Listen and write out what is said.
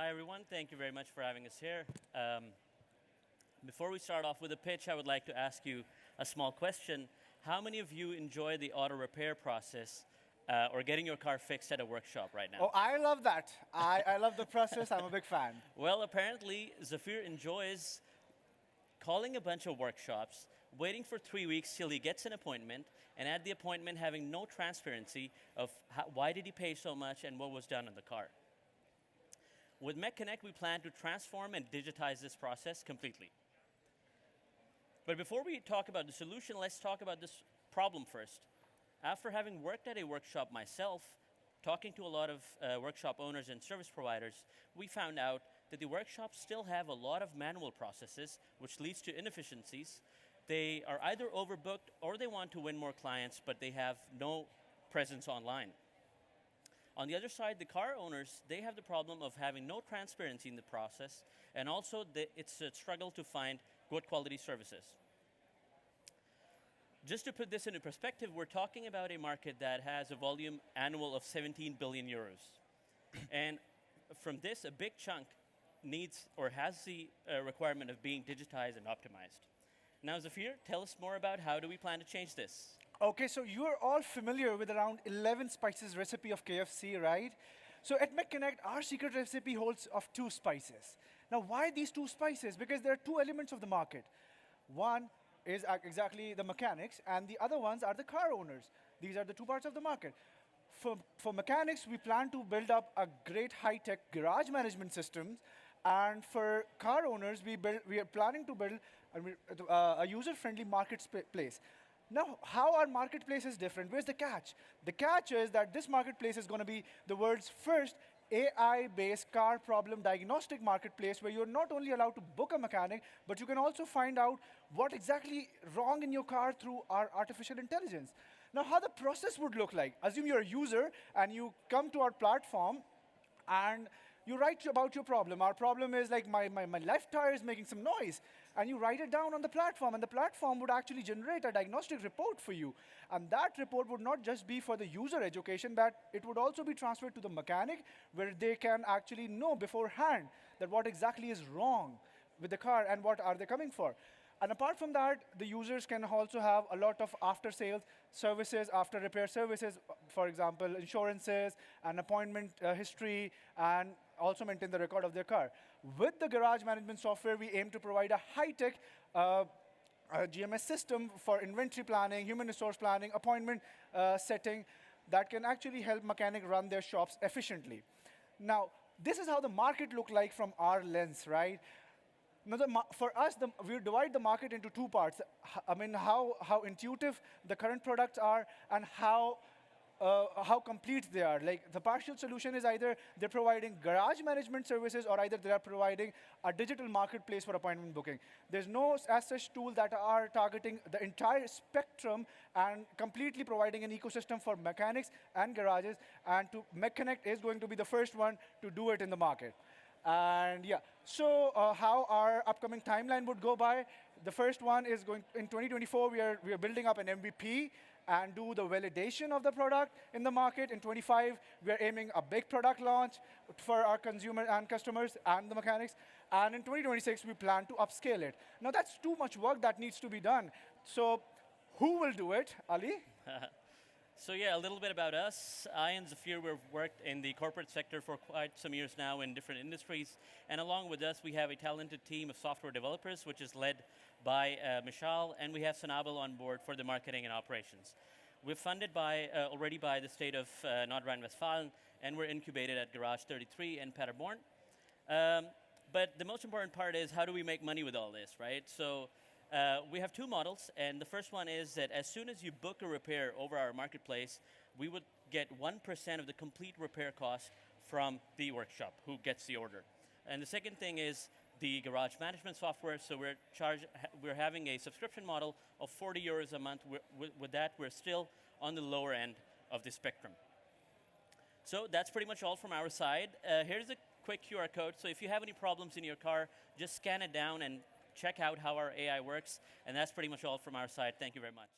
Hi, everyone. Thank you very much for having us here. Before we start off with a pitch, I would like to ask you a small question. How many of you enjoy the auto repair process or getting your car fixed at a workshop right now? Oh, I love that. I love the process. I'm a big fan. Well, apparently, Zafir enjoys calling a bunch of workshops, waiting for 3 weeks till he gets an appointment, and at the appointment having no transparency of why did he pay so much and what was done on the car. With MechConnect, we plan to transform and digitize this process completely. But before we talk about the solution, let's talk about this problem first. After having worked at a workshop myself, talking to a lot of workshop owners and service providers, we found out that the workshops still have a lot of manual processes, which leads to inefficiencies. They are either overbooked or they want to win more clients, but they have no presence online. On the other side, the car owners, they have the problem of having no transparency in the process, and also it's a struggle to find good quality services. Just to put this into perspective, we're talking about a market that has a volume annual of 17 billion euros. And from this, a big chunk needs or has the requirement of being digitized and optimized. Now, Zafir, tell us more about how do we plan to change this? Okay, so you're all familiar with around 11 spices recipe of KFC, right? So at MechConnect, our secret recipe holds of 2 spices. Now, why these 2 spices? Because there are 2 elements of the market. One is exactly the mechanics, and the other ones are the car owners. These are the 2 parts of the market. For mechanics, we plan to build up a great high-tech garage management system, and for car owners, we are planning to build a user-friendly marketplace. Now, how our marketplace is different? Where's the catch? The catch is that this marketplace is going to be the world's first AI-based car problem diagnostic marketplace where you're not only allowed to book a mechanic, but you can also find out what exactly wrong in your car through our artificial intelligence. Now, how the process would look like? Assume you're a user and you come to our platform and you write about your problem. Our problem is like my left tire is making some noise. And you write it down on the platform, and the platform would actually generate a diagnostic report for you. And that report would not just be for the user education, but it would also be transferred to the mechanic, where they can actually know beforehand that what exactly is wrong with the car and what are they coming for. And apart from that, the users can also have a lot of after-sales services, after-repair services, for example, insurances, and appointment history, and also maintain the record of their car. With the garage management software, we aim to provide a high-tech GMS system for inventory planning, human resource planning, appointment setting that can actually help mechanics run their shops efficiently. Now, this is how the market looks like from our lens, right? Now, for us, we divide the market into 2 parts. I mean, how intuitive the current products are and how complete they are. Like, the partial solution is either they're providing garage management services or either they are providing a digital marketplace for appointment booking. There's no as such tool that are targeting the entire spectrum and completely providing an ecosystem for mechanics and garages. And MechConnect is going to be the first one to do it in the market. And yeah, so how our upcoming timeline would go by, the first one is going in 2024, we are building up an MVP and do the validation of the product in the market. In 25, we are aiming a big product launch for our consumer and customers and the mechanics. And in 2026, we plan to upscale it. Now, that's too much work that needs to be done. So who will do it, Ali? So yeah, a little bit about us. I and Zafir, we've worked in the corporate sector for quite some years now in different industries. And along with us, we have a talented team of software developers, which is led by Michal, and we have Sanabel on board for the marketing and operations. We're funded already by the state of Nordrhein-Westfalen, and we're incubated at Garage 33 in Paderborn. But the most important part is how do we make money with all this, right? So we have 2 models, and the first one is that as soon as you book a repair over our marketplace, we would get 1% of the complete repair cost from the workshop who gets the order. And the second thing is the garage management software, so we're having a subscription model of 40 euros a month. With that, we're still on the lower end of the spectrum. So that's pretty much all from our side. Here's a quick QR code, so if you have any problems in your car, just scan it down and check out how our AI works, and that's pretty much all from our side. Thank you very much.